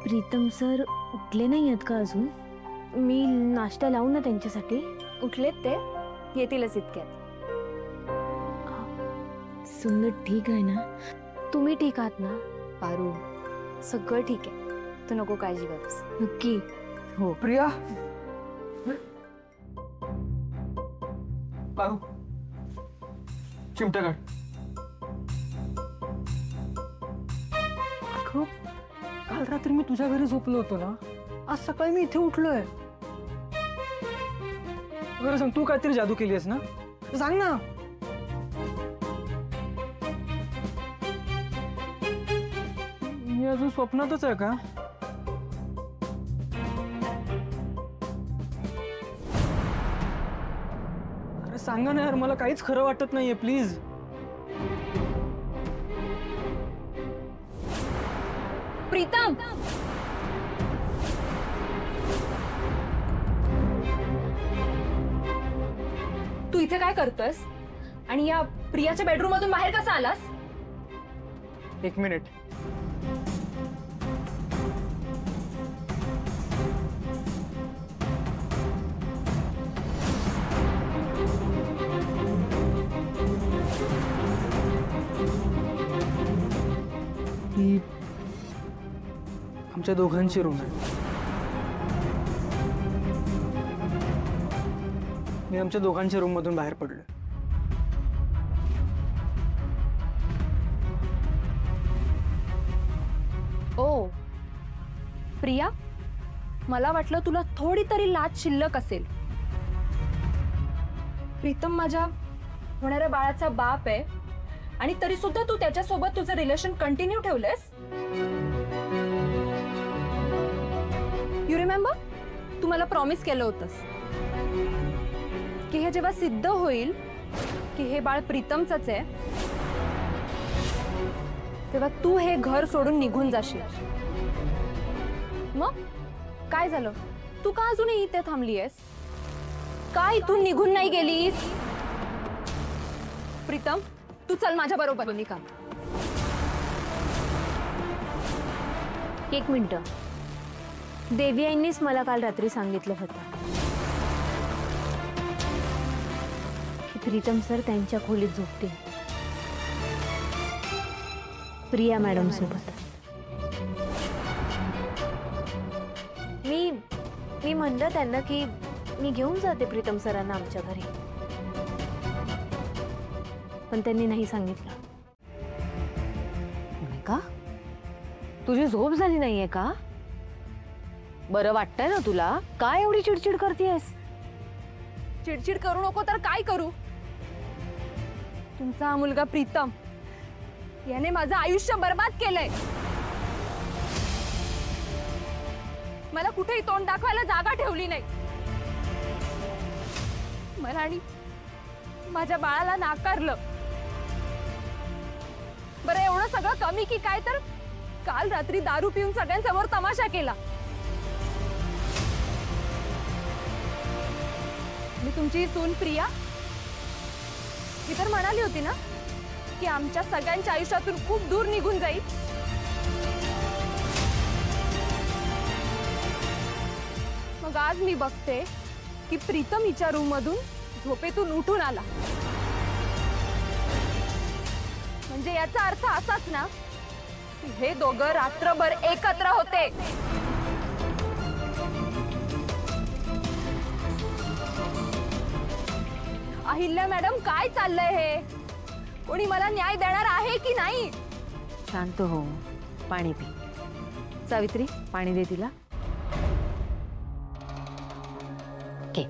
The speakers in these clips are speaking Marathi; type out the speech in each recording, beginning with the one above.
प्रीतम सर उठले नाही आहेत का अजून? मी नाश्ता लावू ना त्यांच्यासाठी? उठलेत ते, येतीलच इतक्यात. सुंदर ठीक आहे ना? तुम्ही ठीक आहात ना? पारू, सगळं ठीक आहे, तू नको काळजी करूस. नक्की? हो. प्रिया, पारू, चिमटा काढ. अगं, काल रात्री मी तुझ्या घरी झोपलो होतो ना, आज सकाळी मी इथे उठलोय. बरं सांग, तू काहीतरी जादू केली आहेस ना? सांग ना. मी अजून स्वप्नातच आहे का? अरे सांगा ना यार, मला काहीच खरं वाटत नाहीये, प्लीज. प्रीतम, तू इथे काय करतोयस आणि या प्रियाच्या बेडरूम मधून बाहेर कसा आलास? एक मिनिट. ही आमच्या दोघांची रूम आहे. मी आमच्या दोघांच्या रूम मधून बाहेर पडलोय. ओ प्रिया, मला वाटलं तुला थोडी तरी लाज शिल्लक असेल. प्रीतम माझ्या होणाऱ्या बाळाचा बाप आहे आणि तरी सुद्धा तू त्याच्यासोबत तुझं रिलेशन कंटिन्यू ठेवलंस. यू रिमेंबर, तू मला प्रॉमिस केलं होतंस की हे जेव्हा सिद्ध होईल की हे बाळ प्रीतमचंच आहे, तेव्हा तू हे घर सोडून निघून जाशील. मग काय झालं? तू का अजूनही इथे थांबलीयस? का इथून निघून नाही गेलीस? प्रीतम, तू चल माझ्या बरोबर. निका, एक मिनिट. देवी आईंनीच मला काल रात्री सांगितलं होतं की प्रीतम सर त्यांच्या खोलीत झोपते प्रिया मॅडम सोबत. मी म्हणलं त्यांना की मी घेऊन जाते प्रीतम सरांना आमच्या घरी, पण त्यांनी नाही सांगितलं. का तुझी झोप झाली नाहीये का? बरं वाटतंय ना तुला? काय एवढी चिडचिड करतेयस? चिडचिड करू नको तर काय करू? तुमचा हा मुलगा प्रीतम याने माझं आयुष्य बर्बाद केलंय. मला कुठेही तोंड दाखवायला जागा ठेवली नाही. मला आणि माझ्या बाळाला नाकारलं. बरं, एवढं सगळं कमी की काय, तर काल रात्री दारू पिऊन सगळ्यांसमोर तमाशा केला. मी तुमची सून प्रिया, मी तर म्हणाली होती ना की आमच्या सगळ्यांच्या आयुष्यातून खूप दूर निघून जाईल. मग आज मी बघते की प्रीतम हिच्या रूम मधून झोपेतून उठून आला. म्हणजे याचा अर्थ असाच ना की हे दोघं रात्रभर एकत्र होते. अहिल्या मॅडम, काय चाललंय हे? कोणी मला न्याय देणार आहे की नाही? शांत हो, पाणी पी. सावित्री, पाणी दे तिला. घे.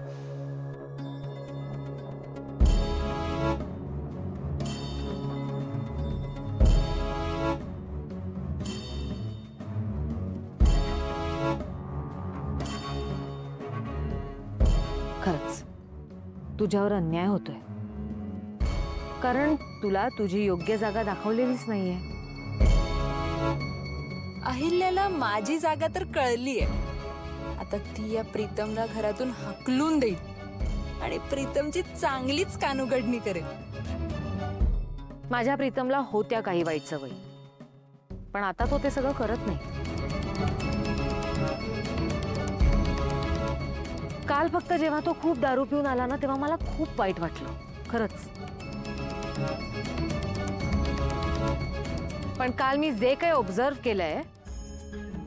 खरंच तुझ्यावर अन्याय होतोय, कारण तुला तुझी योग्य जागा दाखवलेलीच नाहीये. अहिल्याला माझी जागा तर कळलीये. आता ती या प्रीतमला घरातून हकलून देईल आणि प्रीतमची चांगलीच कानउघडणी करेल. माझ्या प्रीतमला होत्या काही वाईट सवयी, पण आता तो ते सगळं करत नाही. काल फक्त जेव्हा तो खूप दारू पिऊन आला ना तेव्हा मला खूप वाईट वाटलं खरंच. पण काल मी जे काही ऑब्झर्व केलंय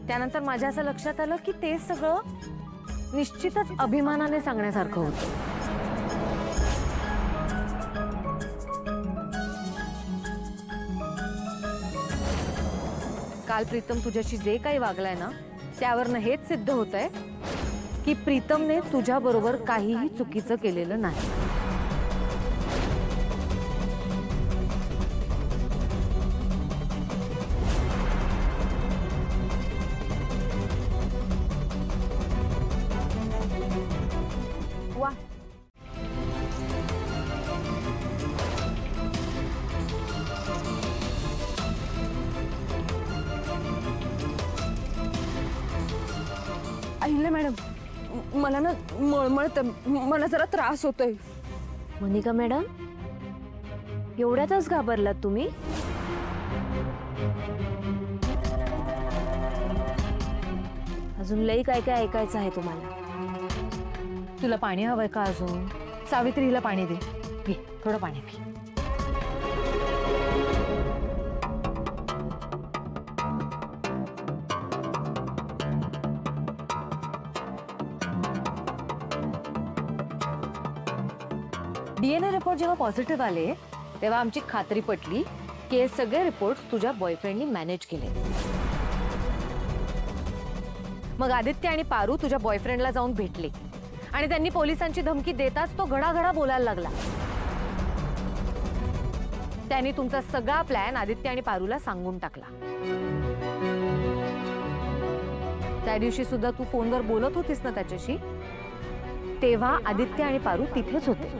त्यानंतर माझ्या असं लक्षात आलं की ते सगळं निश्चितच अभिमानाने सांगण्यासारखं होतं. काल प्रीतम तुझ्याशी जे काही वागलाय ना त्यावरनं हेच सिद्ध होतंय की प्रीतमने तुझ्या बरोबर काहीही चुकीचं केलेलं नाही. वा, अहिल्या मॅडम, मला ना मळमळतं, मला जरा त्रास होतोय. मोनिका मॅडम, एवढ्यातच घाबरलात तुम्ही? अजून लई काय काय ऐकायचं आहे तुम्हाला. तुला पाणी हवंय का अजून? सावित्रीला पाणी दे, पी, थोडं पाणी पी. डीएनए रिपोर्ट जेव्हा पॉझिटिव्ह आले तेव्हा आमची खात्री पटली की हे सगळे रिपोर्ट्स तुझ्या बॉयफ्रेंडनी मॅनेज केले. मग आदित्य आणि पारू तुझ्या बॉयफ्रेंडला जाऊन भेटले आणि त्यांनी पोलिसांची धमकी देताच तो घडाघडा बोलायला लागला. त्यांनी तुमचा सगळा प्लॅन आदित्य आणि पारूला सांगून टाकला. त्या दिवशी सुद्धा तू फोनवर बोलत होतीस ना त्याच्याशी, तेव्हा आदित्य आणि पारू तिथेच होते.